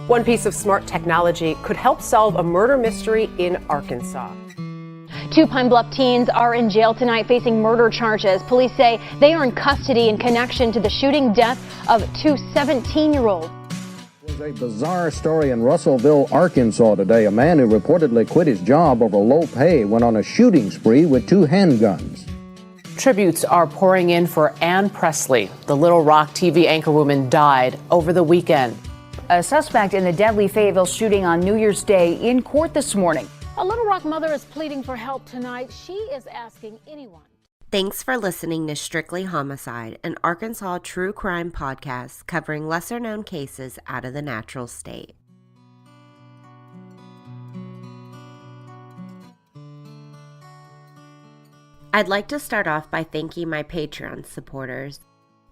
One piece of smart technology could help solve a murder mystery in Arkansas. Two Pine Bluff teens are in jail tonight facing murder charges. Police say they are in custody in connection to the shooting death of two 17-year-olds. It was a bizarre story in Russellville, Arkansas today. A man who reportedly quit his job over low pay went on a shooting spree with two handguns. Tributes are pouring in for Ann Presley. The Little Rock TV anchorwoman died over the weekend. A suspect in the deadly Fayetteville shooting on New Year's Day in court this morning. A Little Rock mother is pleading for help tonight. She is asking anyone. Thanks for listening to Strictly Homicide, an Arkansas true crime podcast covering lesser-known cases out of the natural state. I'd like to start off by thanking my Patreon supporters.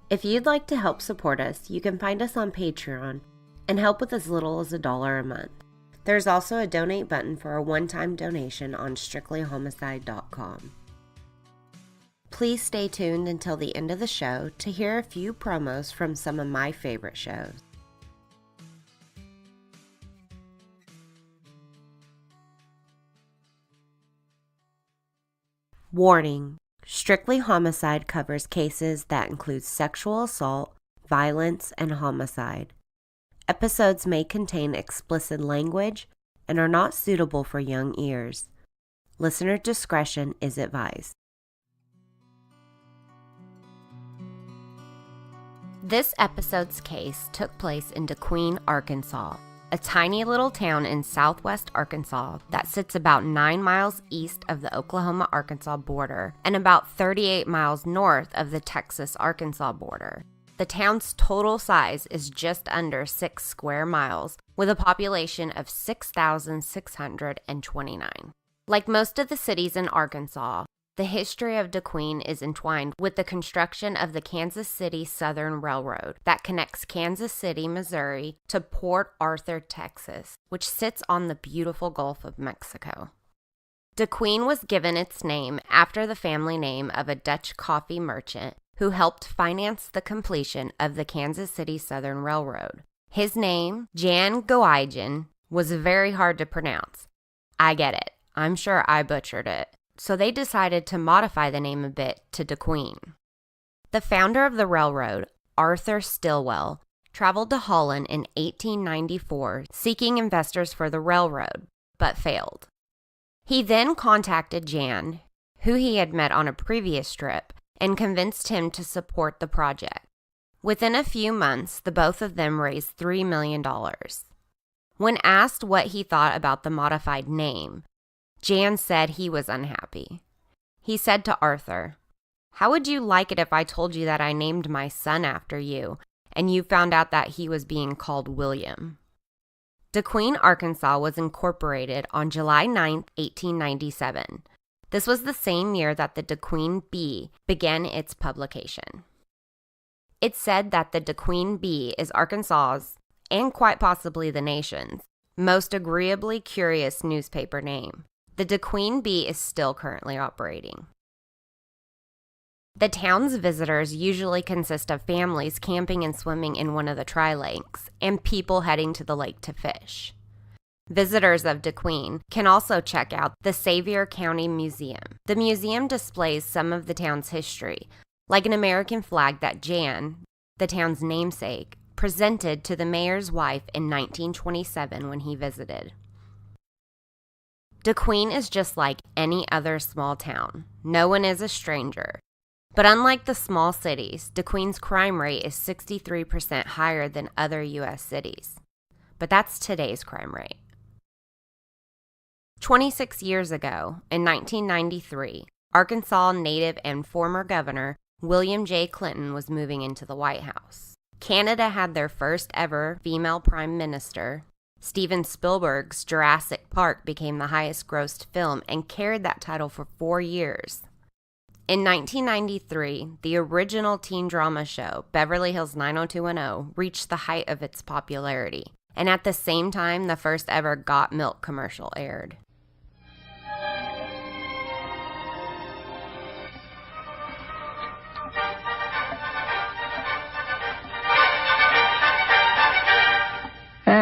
If you'd like to help support us, you can find us on Patreon and help with as little as $1 a month. There's also a donate button for a one-time donation on strictlyhomicide.com. Please stay tuned until the end of the show to hear a few promos from some of my favorite shows. Warning: Strictly Homicide covers cases that include sexual assault, violence, and homicide. Episodes may contain explicit language and are not suitable for young ears. Listener discretion is advised. This episode's case took place in DeQueen, Arkansas, a tiny little town in southwest Arkansas that sits about 9 miles east of the Oklahoma-Arkansas border and about 38 miles north of the Texas-Arkansas border. The town's total size is just under 6 square miles, with a population of 6,629. Like most of the cities in Arkansas, the history of DeQueen is entwined with the construction of the Kansas City Southern Railroad that connects Kansas City, Missouri to Port Arthur, Texas, which sits on the beautiful Gulf of Mexico. DeQueen was given its name after the family name of a Dutch coffee merchant who helped finance the completion of the Kansas City Southern Railroad. His name, Jan Goigen, was very hard to pronounce. I get it. I'm sure I butchered it. So they decided to modify the name a bit to DeQueen. The founder of the railroad, Arthur Stilwell, traveled to Holland in 1894 seeking investors for the railroad, but failed. He then contacted Jan, who he had met on a previous trip, and convinced him to support the project. Within a few months, the both of them raised $3 million. When asked what he thought about the modified name, Jan said he was unhappy. He said to Arthur, "How would you like it if I told you that I named my son after you, and you found out that he was being called William?" DeQueen, Arkansas was incorporated on July 9, 1897. This was the same year that the DeQueen Bee began its publication. It's said that the DeQueen Bee is Arkansas's, and quite possibly the nation's, most agreeably curious newspaper name. The DeQueen Bee is still currently operating. The town's visitors usually consist of families camping and swimming in one of the tri-lakes, and people heading to the lake to fish. Visitors of DeQueen can also check out the Sevier County Museum. The museum displays some of the town's history, like an American flag that Jan, the town's namesake, presented to the mayor's wife in 1927 when he visited. DeQueen is just like any other small town. No one is a stranger. But unlike the small cities, DeQueen's crime rate is 63% higher than other U.S. cities. But that's today's crime rate. 26 years ago, in 1993, Arkansas native and former governor William J. Clinton was moving into the White House. Canada had their first ever female prime minister. Steven Spielberg's Jurassic Park became the highest grossed film and carried that title for 4 years. In 1993, the original teen drama show, Beverly Hills 90210, reached the height of its popularity, and at the same time, the first ever Got Milk commercial aired.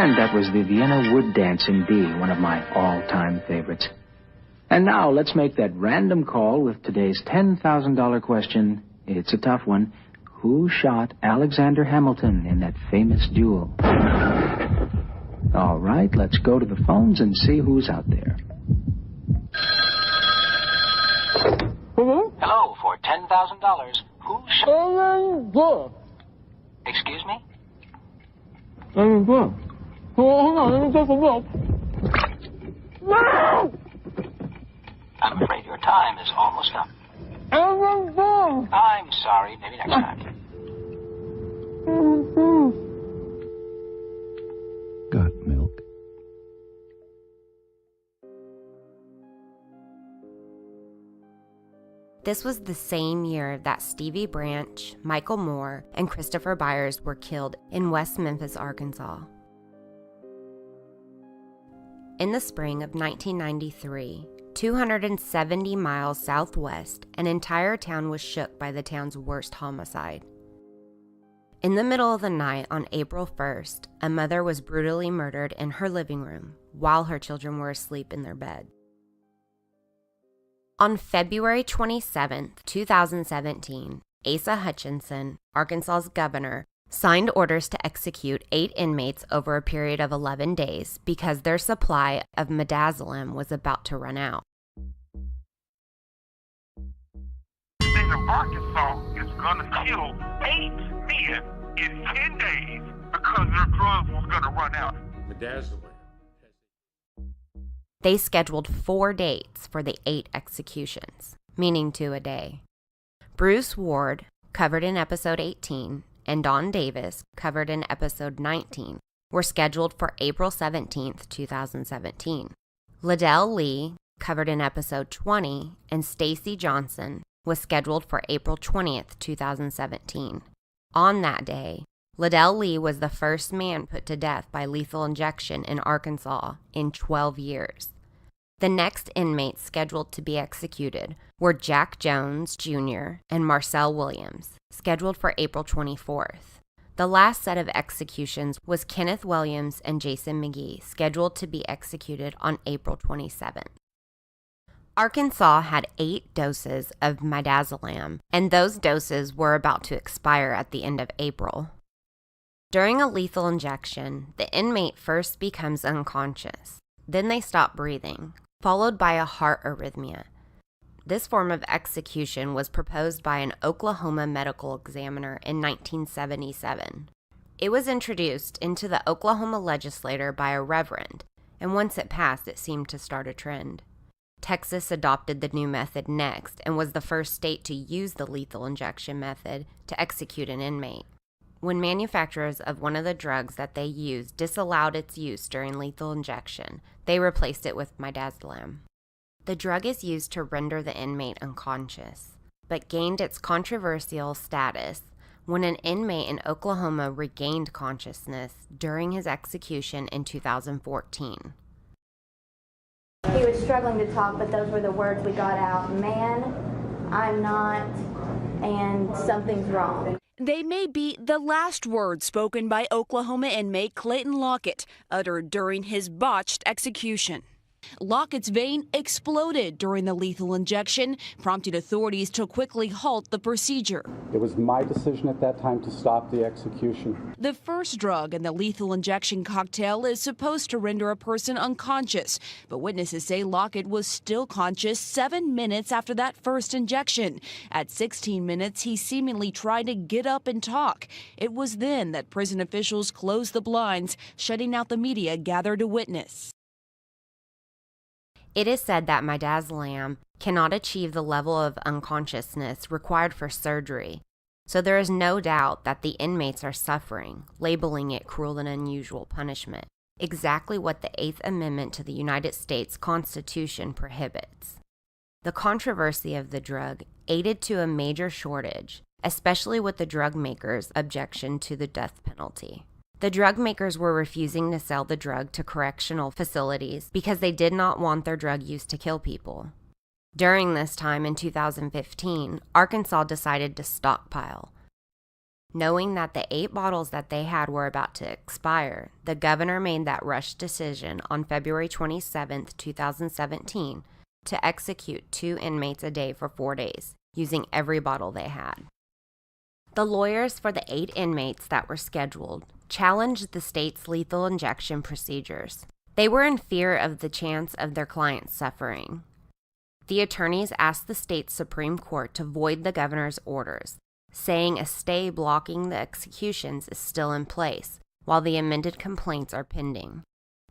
And that was the Vienna Wood Dance in D, one of my all-time favorites. And now let's make that random call with today's $10,000 question. It's a tough one. Who shot Alexander Hamilton in that famous duel? All right, let's go to the phones and see who's out there. Hello? Hello, for $10,000. Who shot... Excuse me? Hold on, let me take a look. No! I'm afraid your time is almost up. I'm sorry. Maybe next time. Got milk? This was the same year that Stevie Branch, Michael Moore, and Christopher Byers were killed in West Memphis, Arkansas. In the spring of 1993, 270 miles southwest, an entire town was shook by the town's worst homicide. In the middle of the night on April 1st, a mother was brutally murdered in her living room while her children were asleep in their bed. On February 27, 2017, Asa Hutchinson, Arkansas's governor, signed orders to execute 8 inmates over a period of 11 days because their supply of Midazolam was about to run out. The state of Arkansas is going to kill 8 men in 10 days because their drugs was going to run out. Midazolam. They scheduled 4 dates for the 8 executions, meaning 2 a day. Bruce Ward, covered in episode 18, and Don Davis, covered in episode 19, were scheduled for April 17, 2017. Liddell Lee, covered in episode 20, and Stacy Johnson, was scheduled for April 20, 2017. On that day, Liddell Lee was the first man put to death by lethal injection in Arkansas in 12 years. The next inmates scheduled to be executed were Jack Jones, Jr. and Marcel Williams, scheduled for April 24th. The last set of executions was Kenneth Williams and Jason McGee, scheduled to be executed on April 27th. Arkansas had 8 doses of Midazolam, and those doses were about to expire at the end of April. During a lethal injection, the inmate first becomes unconscious. Then they stop breathing, followed by a heart arrhythmia. This form of execution was proposed by an Oklahoma medical examiner in 1977. It was introduced into the Oklahoma legislature by a reverend, and once it passed, it seemed to start a trend. Texas adopted the new method next and was the first state to use the lethal injection method to execute an inmate. When manufacturers of one of the drugs that they used disallowed its use during lethal injection, they replaced it with Midazolam. The drug is used to render the inmate unconscious, but gained its controversial status when an inmate in Oklahoma regained consciousness during his execution in 2014. He was struggling to talk, but those were the words we got out. Man, I'm not, and something's wrong. They may be the last words spoken by Oklahoma inmate Clayton Lockett, uttered during his botched execution. Lockett's vein exploded during the lethal injection, prompting authorities to quickly halt the procedure. It was my decision at that time to stop the execution. The first drug in the lethal injection cocktail is supposed to render a person unconscious, but witnesses say Lockett was still conscious 7 minutes after that first injection. At 16 minutes, he seemingly tried to get up and talk. It was then that prison officials closed the blinds, shutting out the media gathered to witness. It is said that Midazolam cannot achieve the level of unconsciousness required for surgery, so there is no doubt that the inmates are suffering, labeling it cruel and unusual punishment, exactly what the 8th Amendment to the United States Constitution prohibits. The controversy of the drug aided to a major shortage, especially with the drug makers' objection to the death penalty. The drug makers were refusing to sell the drug to correctional facilities because they did not want their drug used to kill people. During this time in 2015, Arkansas decided to stockpile. Knowing that the 8 bottles that they had were about to expire, the governor made that rushed decision on February 27, 2017, to execute 2 inmates a day for 4 days, using every bottle they had. The lawyers for the 8 inmates that were scheduled challenged the state's lethal injection procedures. They were in fear of the chance of their clients suffering. The attorneys asked the state's Supreme Court to void the governor's orders, saying a stay blocking the executions is still in place, while the amended complaints are pending.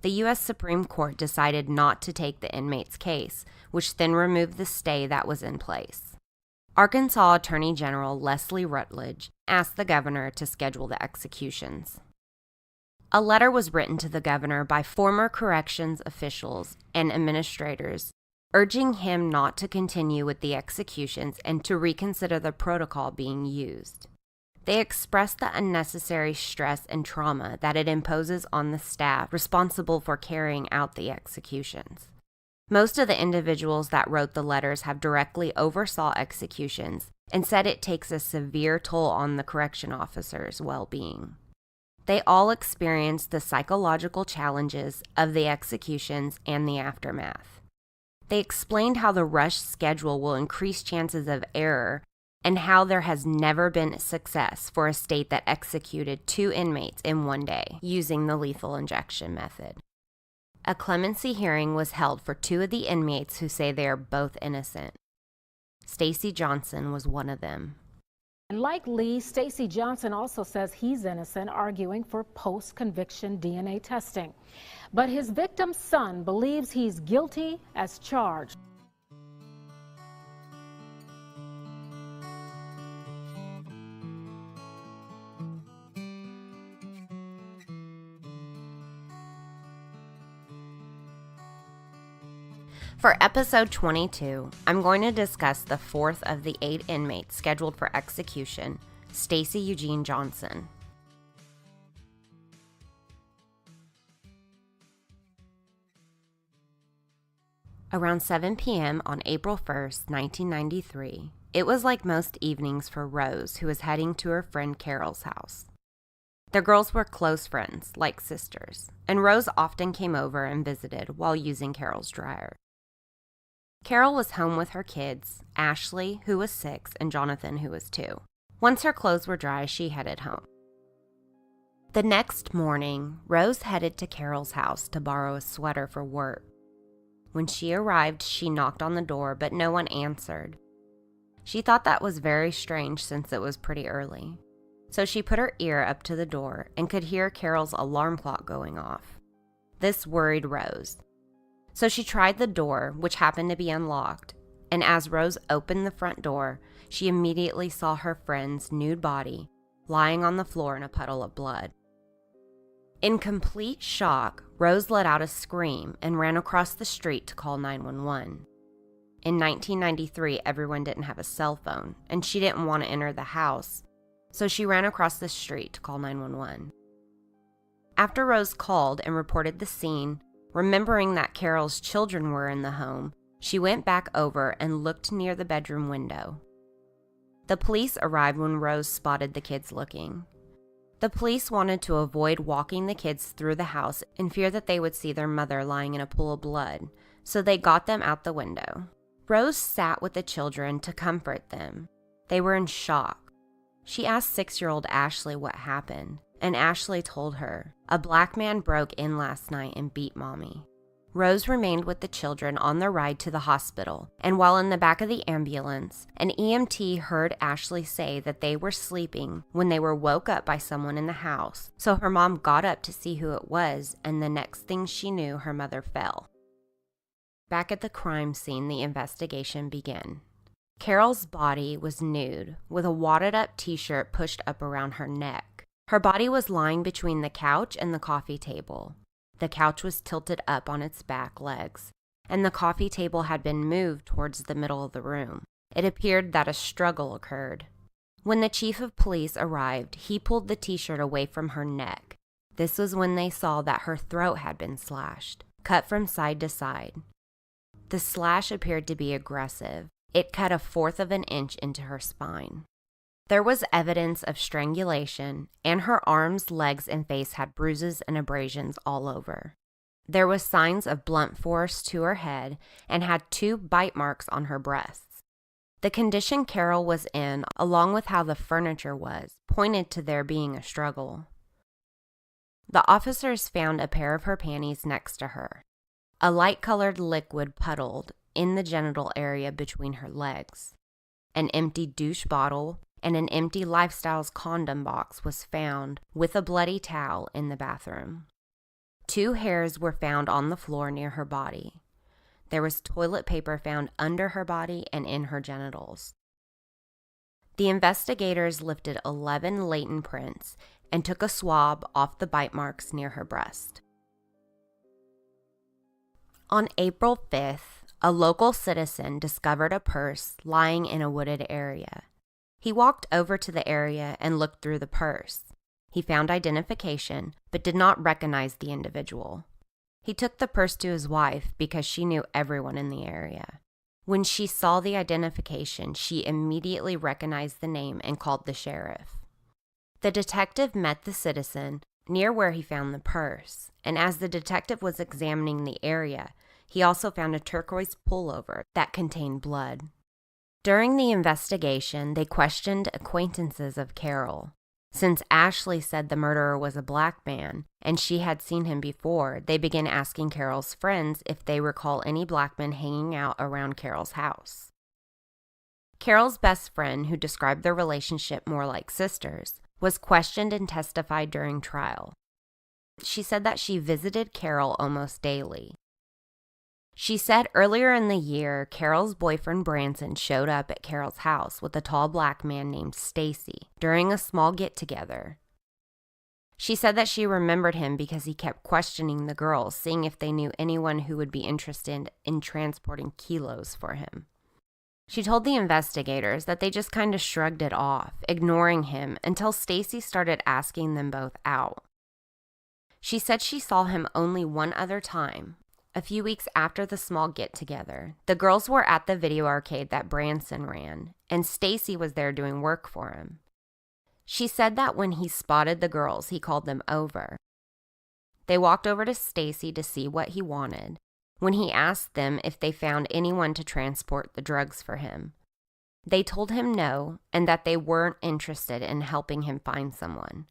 The U.S. Supreme Court decided not to take the inmate's case, which then removed the stay that was in place. Arkansas Attorney General Leslie Rutledge asked the governor to schedule the executions. A letter was written to the governor by former corrections officials and administrators, urging him not to continue with the executions and to reconsider the protocol being used. They expressed the unnecessary stress and trauma that it imposes on the staff responsible for carrying out the executions. Most of the individuals that wrote the letters have directly oversaw executions and said it takes a severe toll on the correction officers' well-being. They all experienced the psychological challenges of the executions and the aftermath. They explained how the rushed schedule will increase chances of error and how there has never been success for a state that executed 2 inmates in 1 day using the lethal injection method. A clemency hearing was held for 2 of the inmates who say they are both innocent. Stacy Johnson was one of them. And like Lee, Stacy Johnson also says he's innocent, arguing for post-conviction DNA testing. But his victim's son believes he's guilty as charged. For episode 22, I'm going to discuss the 4th of the 8 inmates scheduled for execution, Stacy Eugene Johnson. Around 7 p.m. on April 1st, 1993, it was like most evenings for Rose, who was heading to her friend Carol's house. The girls were close friends, like sisters, and Rose often came over and visited while using Carol's dryer. Carol was home with her kids, Ashley, who was 6, and Jonathan, who was 2. Once her clothes were dry, she headed home. The next morning, Rose headed to Carol's house to borrow a sweater for work. When she arrived, she knocked on the door, but no one answered. She thought that was very strange since it was pretty early. So she put her ear up to the door and could hear Carol's alarm clock going off. This worried Rose. So she tried the door, which happened to be unlocked, and as Rose opened the front door, she immediately saw her friend's nude body lying on the floor in a puddle of blood. In complete shock, Rose let out a scream and ran across the street to call 911. In 1993, everyone didn't have a cell phone, and she didn't want to enter the house, so she ran across the street to call 911. After Rose called and reported the scene, remembering that Carol's children were in the home, she went back over and looked near the bedroom window. The police arrived when Rose spotted the kids looking. The police wanted to avoid walking the kids through the house in fear that they would see their mother lying in a pool of blood, so they got them out the window. Rose sat with the children to comfort them. They were in shock. She asked 6-year-old Ashley what happened, and Ashley told her, "A black man broke in last night and beat Mommy." Rose remained with the children on the ride to the hospital, and while in the back of the ambulance, an EMT heard Ashley say that they were sleeping when they were woke up by someone in the house, so her mom got up to see who it was, and the next thing she knew, her mother fell. Back at the crime scene, the investigation began. Carol's body was nude, with a wadded-up t-shirt pushed up around her neck. Her body was lying between the couch and the coffee table. The couch was tilted up on its back legs, and the coffee table had been moved towards the middle of the room. It appeared that a struggle occurred. When the chief of police arrived, he pulled the t-shirt away from her neck. This was when they saw that her throat had been slashed, cut from side to side. The slash appeared to be aggressive. It cut 1/4 of an inch into her spine. There was evidence of strangulation, and her arms, legs, and face had bruises and abrasions all over. There was signs of blunt force to her head and had 2 bite marks on her breasts. The condition Carol was in, along with how the furniture was, pointed to there being a struggle. The officers found a pair of her panties next to her. A light-colored liquid puddled in the genital area between her legs. An empty douche bottle and an empty Lifestyles condom box was found with a bloody towel in the bathroom. 2 hairs were found on the floor near her body. There was toilet paper found under her body and in her genitals. The investigators lifted 11 latent prints and took a swab off the bite marks near her breast. On April 5th, a local citizen discovered a purse lying in a wooded area. He walked over to the area and looked through the purse. He found identification, but did not recognize the individual. He took the purse to his wife because she knew everyone in the area. When she saw the identification, she immediately recognized the name and called the sheriff. The detective met the citizen near where he found the purse, and as the detective was examining the area, he also found a turquoise pullover that contained blood. During the investigation, they questioned acquaintances of Carol. Since Ashley said the murderer was a black man, and she had seen him before, they began asking Carol's friends if they recall any black men hanging out around Carol's house. Carol's best friend, who described their relationship more like sisters, was questioned and testified during trial. She said that she visited Carol almost daily. She said earlier in the year, Carol's boyfriend Branson showed up at Carol's house with a tall black man named Stacy during a small get-together. She said that she remembered him because he kept questioning the girls, seeing if they knew anyone who would be interested in transporting kilos for him. She told the investigators that they just kind of shrugged it off, ignoring him until Stacy started asking them both out. She said she saw him only one other time. A few weeks after the small get-together, the girls were at the video arcade that Branson ran, and Stacy was there doing work for him. She said that when he spotted the girls, he called them over. They walked over to Stacy to see what he wanted, when he asked them if they found anyone to transport the drugs for him. They told him no, and that they weren't interested in helping him find someone.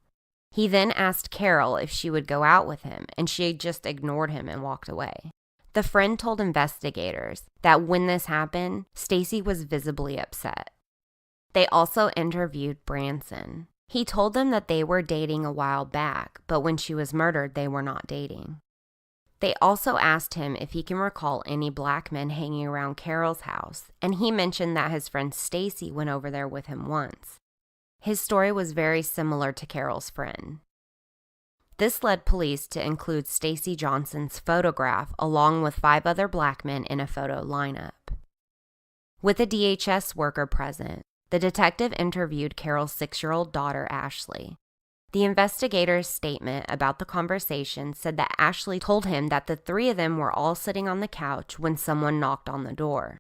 He then asked Carol if she would go out with him, and she just ignored him and walked away. The friend told investigators that when this happened, Stacy was visibly upset. They also interviewed Branson. He told them that they were dating a while back, but when she was murdered, they were not dating. They also asked him if he can recall any black men hanging around Carol's house, and he mentioned that his friend Stacy went over there with him once. His story was very similar to Carol's friend. This led police to include Stacy Johnson's photograph along with 5 other black men in a photo lineup. With a DHS worker present, the detective interviewed Carol's 6-year-old daughter, Ashley. The investigator's statement about the conversation said that Ashley told him that the 3 of them were all sitting on the couch when someone knocked on the door.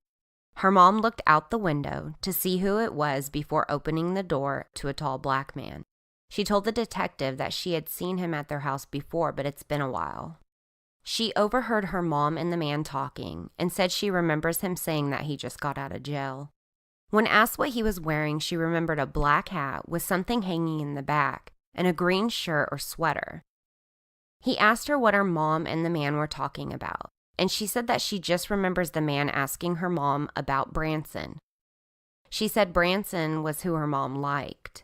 Her mom looked out the window to see who it was before opening the door to a tall black man. She told the detective that she had seen him at their house before, but it's been a while. She overheard her mom and the man talking and said she remembers him saying that he just got out of jail. When asked what he was wearing, she remembered a black hat with something hanging in the back and a green shirt or sweater. He asked her what her mom and the man were talking about, and she said that she just remembers the man asking her mom about Branson. She said Branson was who her mom liked.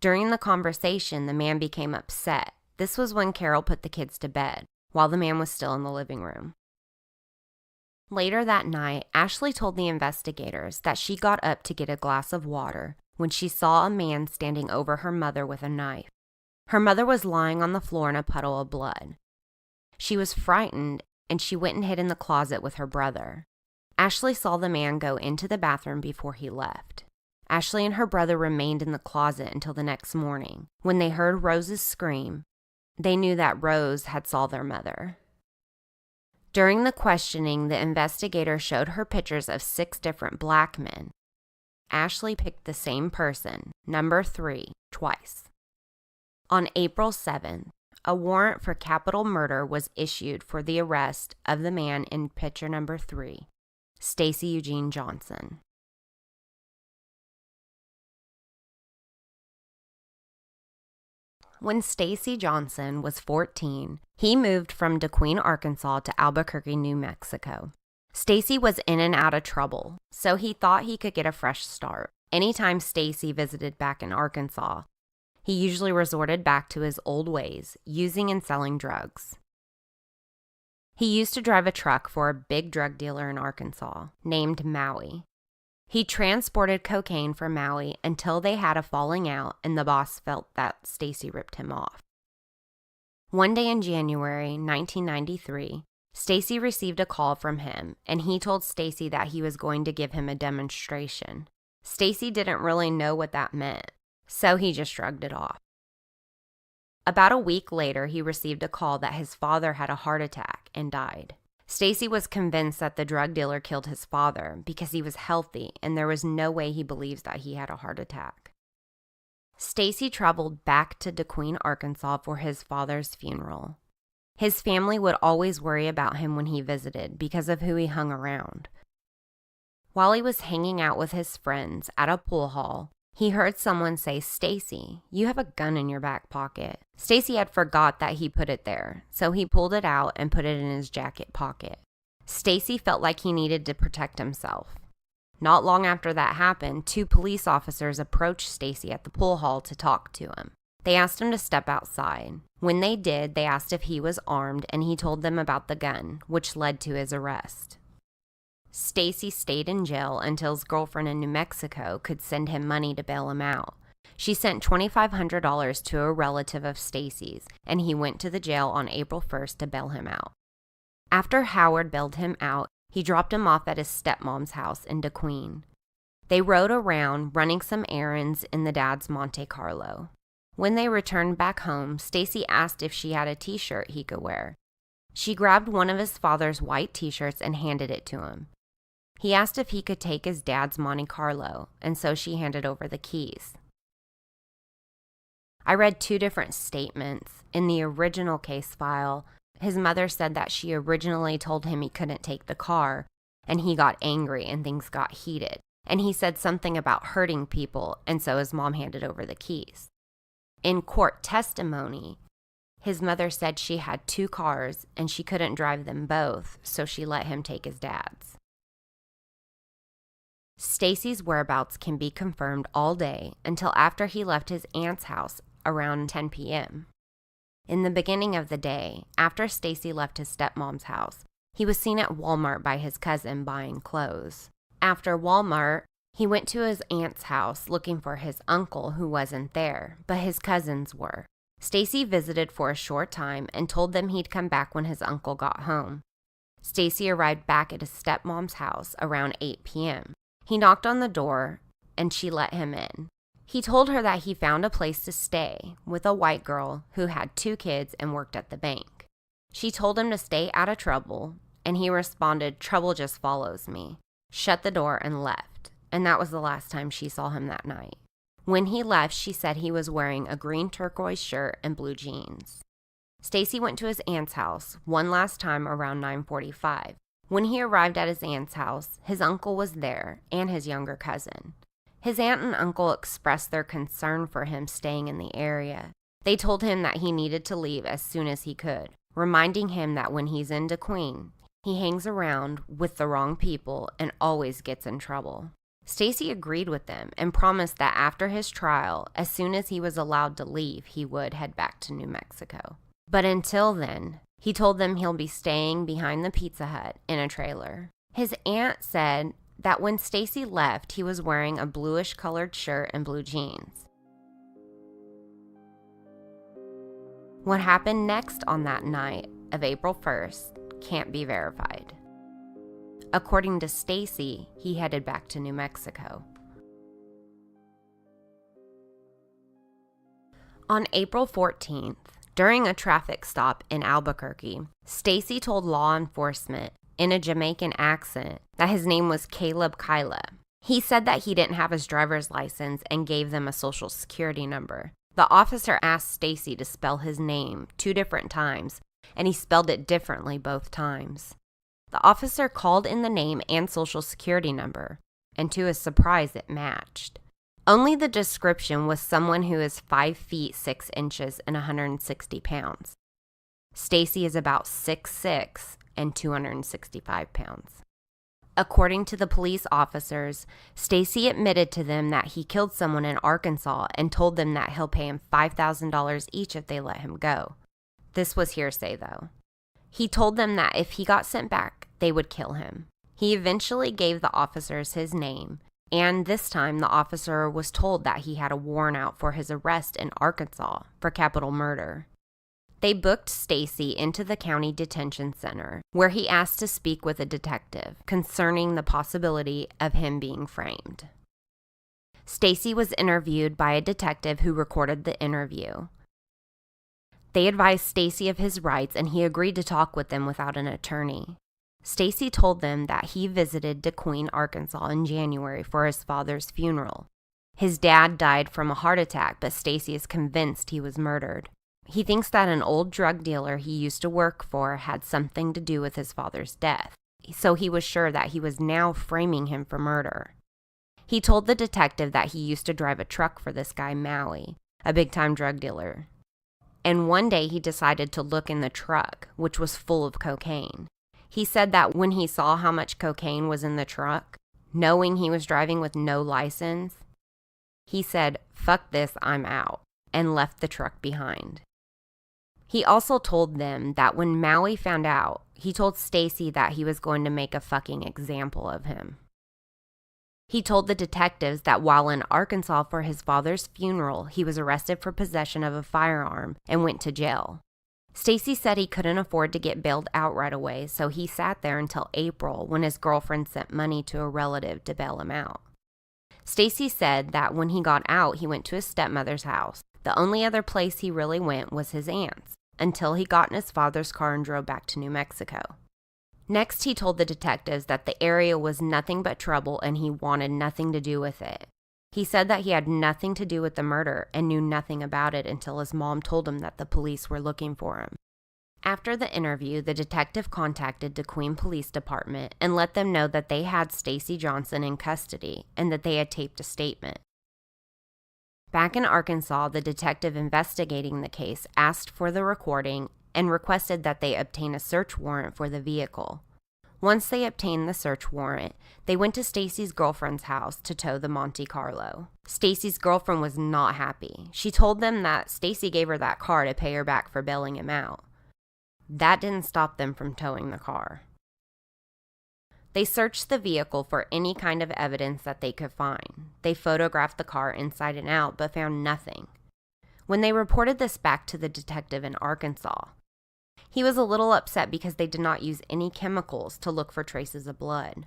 During the conversation, the man became upset. This was when Carol put the kids to bed, while the man was still in the living room. Later that night, Ashley told the investigators that she got up to get a glass of water when she saw a man standing over her mother with a knife. Her mother was lying on the floor in a puddle of blood. She was frightened, and she went and hid in the closet with her brother. Ashley saw the man go into the bathroom before he left. Ashley and her brother remained in the closet until the next morning. When they heard Rose's scream, they knew that Rose had saw their mother. During the questioning, the investigator showed her pictures of 6 different black men. Ashley picked the same person, number 3, twice. On April 7th, a warrant for capital murder was issued for the arrest of the man in picture number 3, Stacy Eugene Johnson. When Stacy Johnson was 14, he moved from DeQueen, Arkansas to Albuquerque, New Mexico. Stacy was in and out of trouble, so he thought he could get a fresh start. Anytime Stacy visited back in Arkansas, he usually resorted back to his old ways, using and selling drugs. He used to drive a truck for a big drug dealer in Arkansas named Maui. He transported cocaine for Maui until they had a falling out and the boss felt that Stacy ripped him off. One day in January 1993, Stacy received a call from him and he told Stacy that he was going to give him a demonstration. Stacy didn't really know what that meant, so he just shrugged it off. About a week later, he received a call that his father had a heart attack and died. Stacy was convinced that the drug dealer killed his father because he was healthy and there was no way he believes that he had a heart attack. Stacy traveled back to DeQueen, Arkansas for his father's funeral. His family would always worry about him when he visited because of who he hung around. While he was hanging out with his friends at a pool hall, he heard someone say, "Stacy, you have a gun in your back pocket." Stacy had forgot that he put it there, so he pulled it out and put it in his jacket pocket. Stacy felt like he needed to protect himself. Not long after that happened, 2 police officers approached Stacy at the pool hall to talk to him. They asked him to step outside. When they did, they asked if he was armed, and he told them about the gun, which led to his arrest. Stacy stayed in jail until his girlfriend in New Mexico could send him money to bail him out. She sent $2,500 to a relative of Stacy's, and he went to the jail on April 1st to bail him out. After Howard bailed him out, he dropped him off at his stepmom's house in DeQueen. They rode around, running some errands in the dad's Monte Carlo. When they returned back home, Stacy asked if she had a t-shirt he could wear. She grabbed one of his father's white t-shirts and handed it to him. He asked if he could take his dad's Monte Carlo, and so she handed over the keys. I read 2 different statements. In the original case file, his mother said that she originally told him he couldn't take the car, and he got angry and things got heated. And he said something about hurting people, and so his mom handed over the keys. In court testimony, his mother said she had 2 cars and she couldn't drive them both, so she let him take his dad's. Stacy's whereabouts can be confirmed all day until after he left his aunt's house around 10 p.m. In the beginning of the day, after Stacy left his stepmom's house, he was seen at Walmart by his cousin buying clothes. After Walmart, he went to his aunt's house looking for his uncle who wasn't there, but his cousins were. Stacy visited for a short time and told them he'd come back when his uncle got home. Stacy arrived back at his stepmom's house around 8 p.m. He knocked on the door and she let him in. He told her that he found a place to stay with a white girl who had 2 kids and worked at the bank. She told him to stay out of trouble, and he responded, "Trouble just follows me," shut the door and left, and that was the last time she saw him that night. When he left, she said he was wearing a green turquoise shirt and blue jeans. Stacy went to his aunt's house one last time around 9:45. When he arrived at his aunt's house, his uncle was there and his younger cousin. His aunt and uncle expressed their concern for him staying in the area. They told him that he needed to leave as soon as he could, reminding him that when he's in DeQueen, he hangs around with the wrong people and always gets in trouble. Stacy agreed with them and promised that after his trial, as soon as he was allowed to leave, he would head back to New Mexico. But until then, he told them he'll be staying behind the Pizza Hut in a trailer. His aunt said that when Stacy left, he was wearing a bluish-colored shirt and blue jeans. What happened next on that night of April 1st can't be verified. According to Stacy, he headed back to New Mexico. On April 14th, during a traffic stop in Albuquerque, Stacy told law enforcement in a Jamaican accent that his name was Caleb Kyla. He said that he didn't have his driver's license and gave them a social security number. The officer asked Stacy to spell his name 2 different times, and he spelled it differently both times. The officer called in the name and social security number, and to his surprise, it matched. Only the description was someone who is 5 feet 6 inches and 160 pounds. Stacy is about 6'6" and 265 pounds. According to the police officers, Stacy admitted to them that he killed someone in Arkansas and told them that he'll pay him $5,000 each if they let him go. This was hearsay, though. He told them that if he got sent back, they would kill him. He eventually gave the officers his name, and this time the officer was told that he had a warrant out for his arrest in Arkansas for capital murder. They booked Stacy into the county detention center, where he asked to speak with a detective concerning the possibility of him being framed. Stacy was interviewed by a detective who recorded the interview. They advised Stacy of his rights, and he agreed to talk with them without an attorney. Stacy told them that he visited DeQueen, Arkansas in January for his father's funeral. His dad died from a heart attack, but Stacy is convinced he was murdered. He thinks that an old drug dealer he used to work for had something to do with his father's death, so he was sure that he was now framing him for murder. He told the detective that he used to drive a truck for this guy Maui, a big-time drug dealer. And one day he decided to look in the truck, which was full of cocaine. He said that when he saw how much cocaine was in the truck, knowing he was driving with no license, he said, "Fuck this, I'm out," and left the truck behind. He also told them that when Maui found out, he told Stacy that he was going to make a fucking example of him. He told the detectives that while in Arkansas for his father's funeral, he was arrested for possession of a firearm and went to jail. Stacy said he couldn't afford to get bailed out right away, so he sat there until April when his girlfriend sent money to a relative to bail him out. Stacy said that when he got out, he went to his stepmother's house. The only other place he really went was his aunt's, until he got in his father's car and drove back to New Mexico. Next, he told the detectives that the area was nothing but trouble and he wanted nothing to do with it. He said that he had nothing to do with the murder and knew nothing about it until his mom told him that the police were looking for him. After the interview, the detective contacted DeQueen Police Department and let them know that they had Stacy Johnson in custody and that they had taped a statement. Back in Arkansas, the detective investigating the case asked for the recording and requested that they obtain a search warrant for the vehicle. Once they obtained the search warrant, they went to Stacy's girlfriend's house to tow the Monte Carlo. Stacy's girlfriend was not happy. She told them that Stacy gave her that car to pay her back for bailing him out. That didn't stop them from towing the car. They searched the vehicle for any kind of evidence that they could find. They photographed the car inside and out, but found nothing. When they reported this back to the detective in Arkansas, he was a little upset because they did not use any chemicals to look for traces of blood.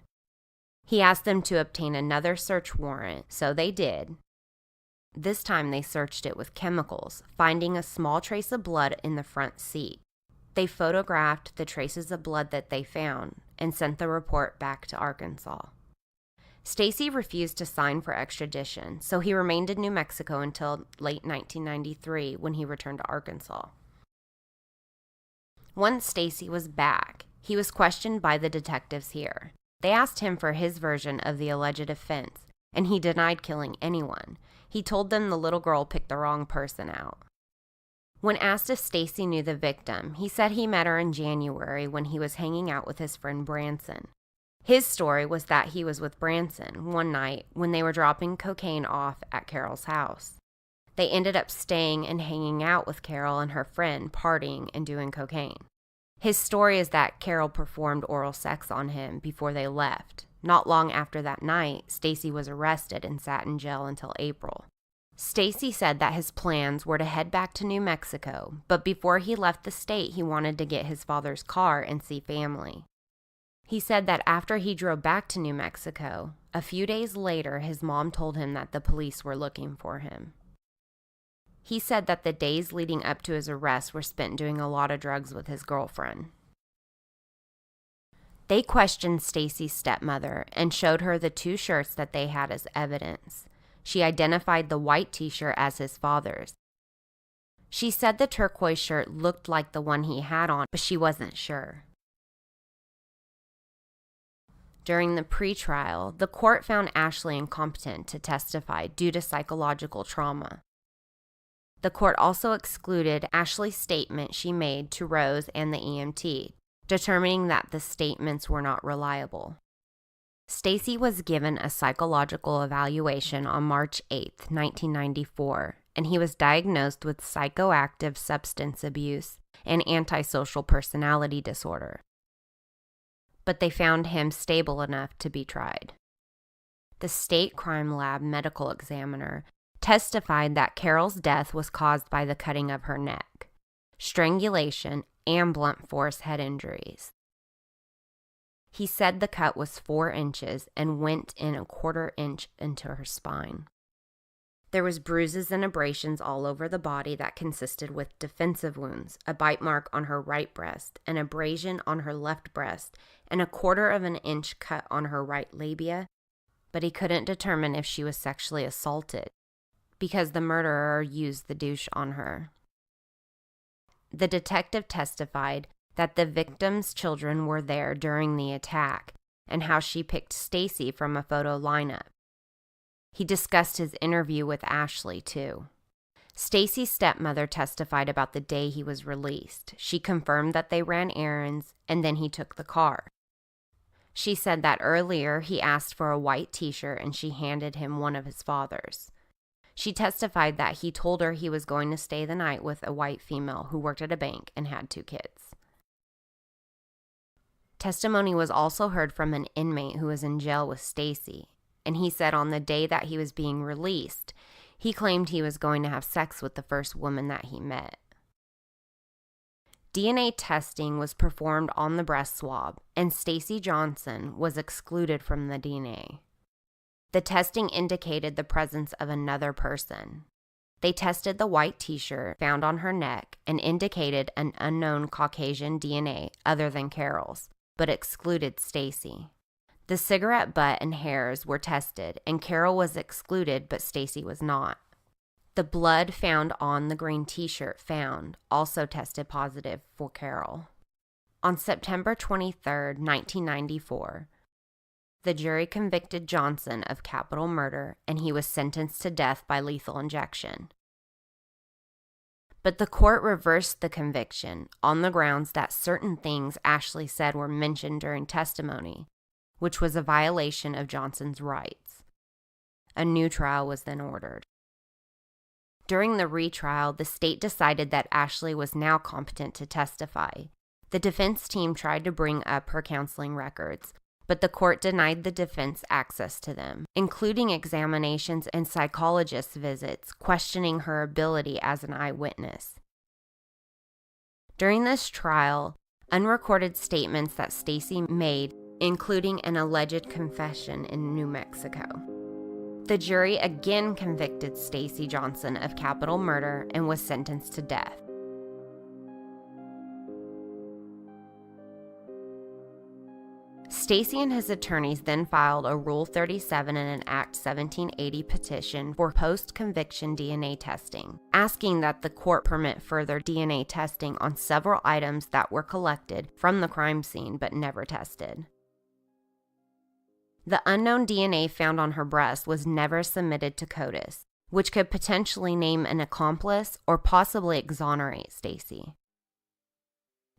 He asked them to obtain another search warrant, so they did. This time they searched it with chemicals, finding a small trace of blood in the front seat. They photographed the traces of blood that they found and sent the report back to Arkansas. Stacy refused to sign for extradition, so he remained in New Mexico until late 1993 when he returned to Arkansas. Once Stacy was back, he was questioned by the detectives here. They asked him for his version of the alleged offense, and he denied killing anyone. He told them the little girl picked the wrong person out. When asked if Stacy knew the victim, he said he met her in January when he was hanging out with his friend Branson. His story was that he was with Branson one night when they were dropping cocaine off at Carol's house. They ended up staying and hanging out with Carol and her friend, partying and doing cocaine. His story is that Carol performed oral sex on him before they left. Not long after that night, Stacy was arrested and sat in jail until April. Stacy said that his plans were to head back to New Mexico, but before he left the state, he wanted to get his father's car and see family. He said that after he drove back to New Mexico, a few days later, his mom told him that the police were looking for him. He said that the days leading up to his arrest were spent doing a lot of drugs with his girlfriend. They questioned Stacy's stepmother and showed her the 2 shirts that they had as evidence. She identified the white t-shirt as his father's. She said the turquoise shirt looked like the one he had on, but she wasn't sure. During the pretrial, the court found Ashley incompetent to testify due to psychological trauma. The court also excluded Ashley's statement she made to Rose and the EMT, determining that the statements were not reliable. Stacy was given a psychological evaluation on March 8, 1994, and he was diagnosed with psychoactive substance abuse and antisocial personality disorder. But they found him stable enough to be tried. The state crime lab medical examiner testified that Carol's death was caused by the cutting of her neck, strangulation, and blunt force head injuries. He said the cut was 4 inches and went in 1/4 inch into her spine. There was bruises and abrasions all over the body that consisted with defensive wounds, a bite mark on her right breast, an abrasion on her left breast, and 1/4 inch cut on her right labia, but he couldn't determine if she was sexually assaulted because the murderer used the douche on her. The detective testified that the victim's children were there during the attack and how she picked Stacy from a photo lineup. He discussed his interview with Ashley, too. Stacy's stepmother testified about the day he was released. She confirmed that they ran errands and then he took the car. She said that earlier he asked for a white t-shirt and she handed him one of his father's. She testified that he told her he was going to stay the night with a white female who worked at a bank and had 2 kids. Testimony was also heard from an inmate who was in jail with Stacy, and he said on the day that he was being released, he claimed he was going to have sex with the first woman that he met. DNA testing was performed on the breast swab, and Stacy Johnson was excluded from the DNA. The testing indicated the presence of another person. They tested the white t-shirt found on her neck and indicated an unknown Caucasian DNA other than Carol's, but excluded Stacy. The cigarette butt and hairs were tested, and Carol was excluded, but Stacy was not. The blood found on the green t-shirt found also tested positive for Carol. On September 23, 1994, the jury convicted Johnson of capital murder, and he was sentenced to death by lethal injection. But the court reversed the conviction on the grounds that certain things Ashley said were mentioned during testimony, which was a violation of Johnson's rights. A new trial was then ordered. During the retrial, the state decided that Ashley was now competent to testify. The defense team tried to bring up her counseling records, but the court denied the defense access to them, including examinations and psychologist visits questioning her ability as an eyewitness. During this trial, unrecorded statements that Stacy made, including an alleged confession in New Mexico. The jury again convicted Stacy Johnson of capital murder and was sentenced to death. Stacy and his attorneys then filed a Rule 37 and an Act 1780 petition for post-conviction DNA testing, asking that the court permit further DNA testing on several items that were collected from the crime scene but never tested. The unknown DNA found on her breast was never submitted to CODIS, which could potentially name an accomplice or possibly exonerate Stacy.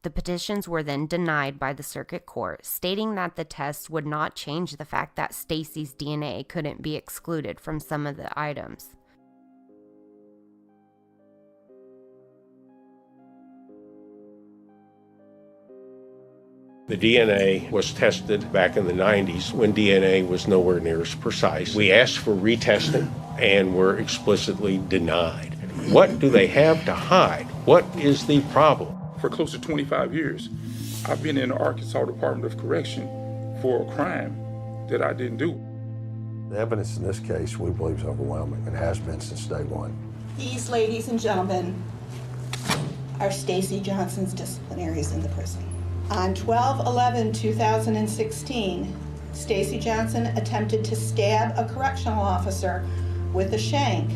The petitions were then denied by the circuit court, stating that the tests would not change the fact that Stacy's DNA couldn't be excluded from some of the items. The DNA was tested back in the 90s when DNA was nowhere near as precise. We asked for retesting and were explicitly denied. What do they have to hide? What is the problem? For close to 25 years, I've been in the Arkansas Department of Correction for a crime that I didn't do. The evidence in this case, we believe, is overwhelming and has been since day one. These, ladies and gentlemen, are Stacy Johnson's disciplinaries in the prison. On 12/11/2016, Stacy Johnson attempted to stab a correctional officer with a shank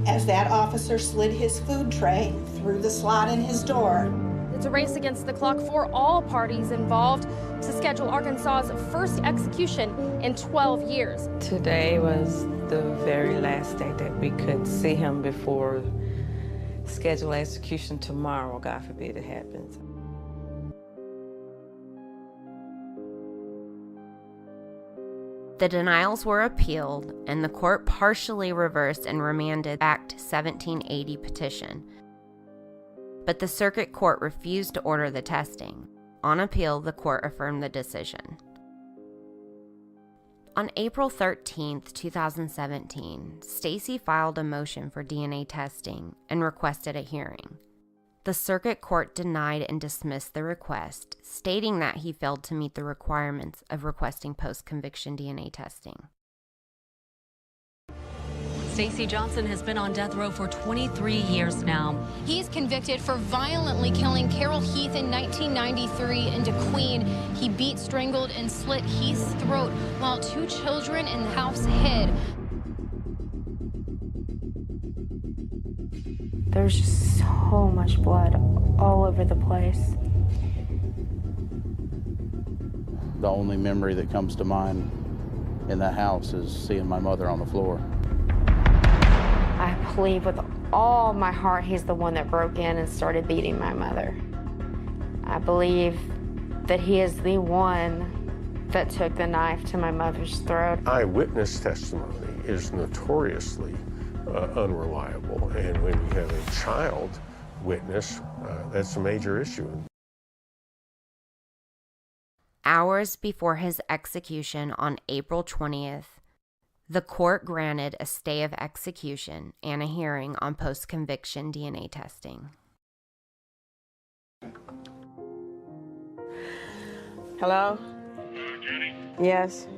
as that officer slid his food tray through the slot in his door. It's a race against the clock for all parties involved to schedule Arkansas's first execution in 12 years. Today was the very last day that we could see him before scheduled execution tomorrow. God forbid it happens. The denials were appealed, and the court partially reversed and remanded Act 1780 petition. But the circuit court refused to order the testing. On appeal, the court affirmed the decision. On April 13, 2017, Stacy filed a motion for DNA testing and requested a hearing. The circuit court denied and dismissed the request, stating that he failed to meet the requirements of requesting post-conviction DNA testing. Stacy Johnson has been on death row for 23 years now. He's convicted for violently killing Carol Heath in 1993 in DeQueen. He beat, strangled, and slit Heath's throat while 2 children in the house hid. There's just so much blood all over the place. The only memory that comes to mind in that house is seeing my mother on the floor. I believe with all my heart he's the one that broke in and started beating my mother. I believe that he is the one that took the knife to my mother's throat. Eyewitness testimony is notoriously unreliable, and when you have a child witness, that's a major issue. Hours before his execution on April 20th, the court granted a stay of execution and a hearing on post-conviction DNA testing. Hello? Judy? Yes.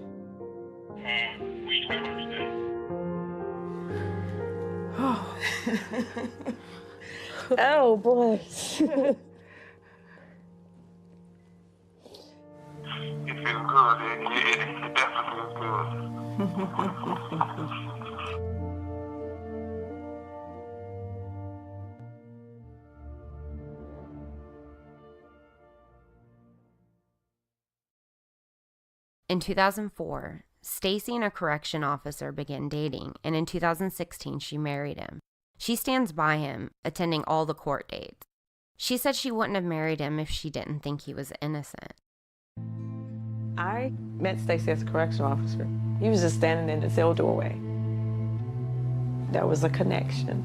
We try to understand. Oh. Oh, boy. It feels good. It definitely feels good. In 2004, Stacy and a correction officer began dating, and in 2016 she married him. She stands by him, attending all the court dates. She said she wouldn't have married him if she didn't think he was innocent. I met Stacy as a correctional officer. He was just standing in the cell doorway. There was a connection.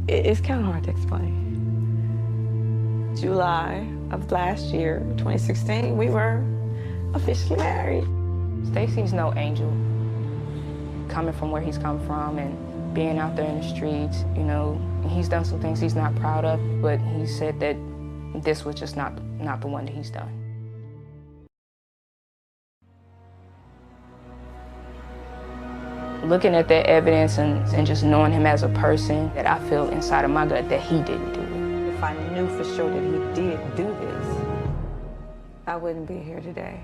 It's kind of hard to explain. July of last year, 2016, we were officially married. Stacy's no angel. Coming from where he's come from and being out there in the streets, you know, he's done some things he's not proud of, but he said that this was just not the one that he's done. Looking at that evidence and just knowing him as a person, that I feel inside of my gut that he didn't do it. If I knew for sure that he did do this, I wouldn't be here today.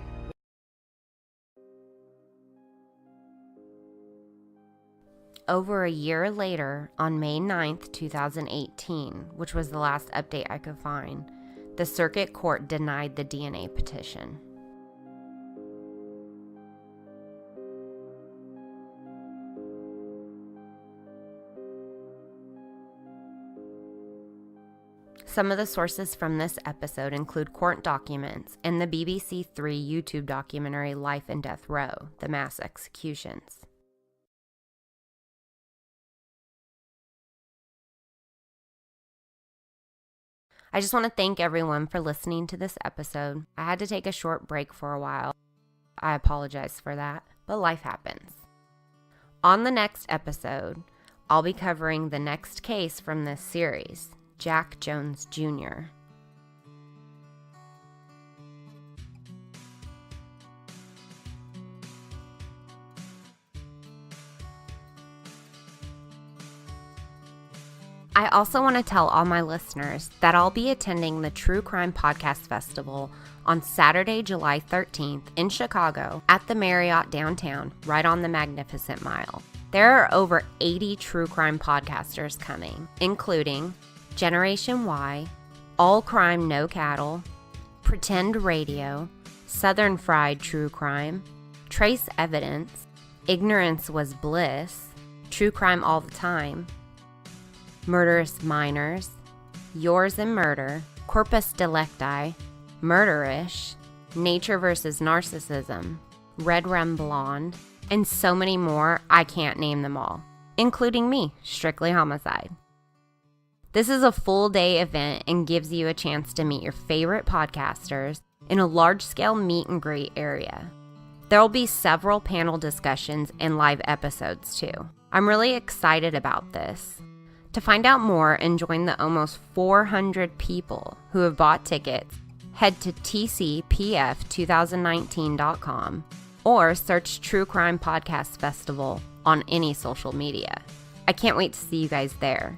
Over a year later, on May 9th, 2018, which was the last update I could find, the circuit court denied the DNA petition. Some of the sources from this episode include court documents and the BBC 3 YouTube documentary Life and Death Row: The Mass Executions. I just want to thank everyone for listening to this episode. I had to take a short break for a while. I apologize for that, but life happens. On the next episode, I'll be covering the next case from this series, Jack Jones Jr. I also want to tell all my listeners that I'll be attending the True Crime Podcast Festival on Saturday, July 13th in Chicago at the Marriott downtown, right on the Magnificent Mile. There are over 80 true crime podcasters coming, including Generation Y, All Crime No Cattle, Pretend Radio, Southern Fried True Crime, Trace Evidence, Ignorance Was Bliss, True Crime All the Time, Murderous Minors, Yours and Murder, Corpus Delicti, Murderish, Nature vs. Narcissism, Red Rum Blonde, and so many more. I can't name them all, including me, Strictly Homicide. This is a full-day event and gives you a chance to meet your favorite podcasters in a large-scale meet and greet area. There will be several panel discussions and live episodes too. I'm really excited about this. To find out more and join the almost 400 people who have bought tickets, head to tcpf2019.com or search True Crime Podcast Festival on any social media. I can't wait to see you guys there.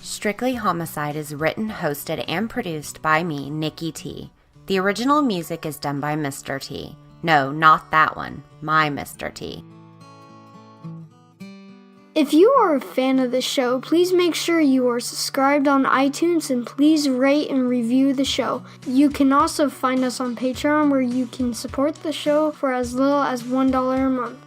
Strictly Homicide is written, hosted, and produced by me, Nicki T. The original music is done by Mr. T. No, not that one. My Mr. T. If you are a fan of the show, please make sure you are subscribed on iTunes and please rate and review the show. You can also find us on Patreon where you can support the show for as little as $1 a month.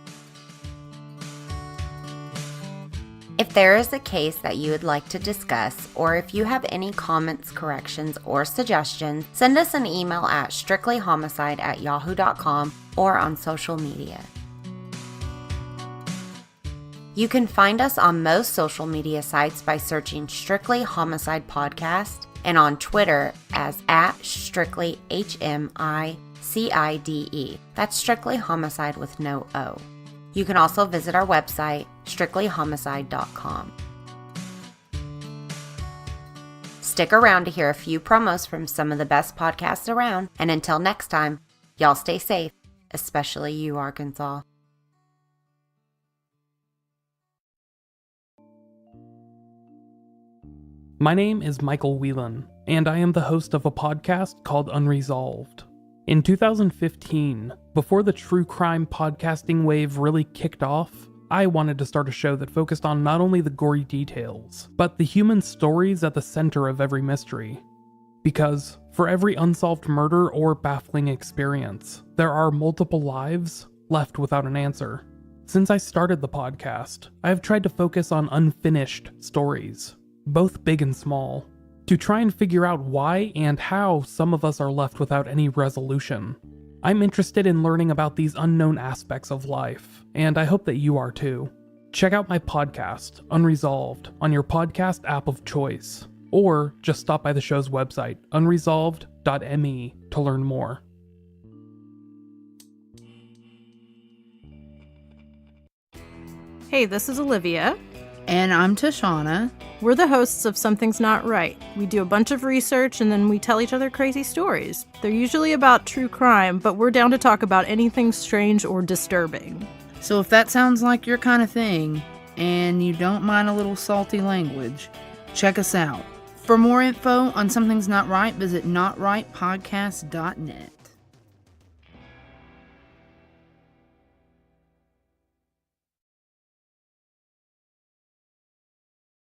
If there is a case that you would like to discuss, or if you have any comments, corrections, or suggestions, send us an email at strictlyhomicide@yahoo.com or on social media. You can find us on most social media sites by searching Strictly Homicide Podcast and on Twitter as @StrictlyHMICIDE. That's Strictly Homicide with no O. You can also visit our website, strictlyhomicide.com. Stick around to hear a few promos from some of the best podcasts around, and until next time, y'all stay safe, especially you, Arkansas. My name is Michael Whelan, and I am the host of a podcast called Unresolved. In 2015, before the true crime podcasting wave really kicked off, I wanted to start a show that focused on not only the gory details, but the human stories at the center of every mystery. Because for every unsolved murder or baffling experience, there are multiple lives left without an answer. Since I started the podcast, I have tried to focus on unfinished stories, both big and small, to try and figure out why and how some of us are left without any resolution. I'm interested in learning about these unknown aspects of life, and I hope that you are too. Check out my podcast, Unresolved, on your podcast app of choice, or just stop by the show's website, unresolved.me, to learn more. Hey, this is Olivia. And I'm Tashana. We're the hosts of Something's Not Right. We do a bunch of research and then we tell each other crazy stories. They're usually about true crime, but we're down to talk about anything strange or disturbing. So if that sounds like your kind of thing, and you don't mind a little salty language, check us out. For more info on Something's Not Right, visit notrightpodcast.net.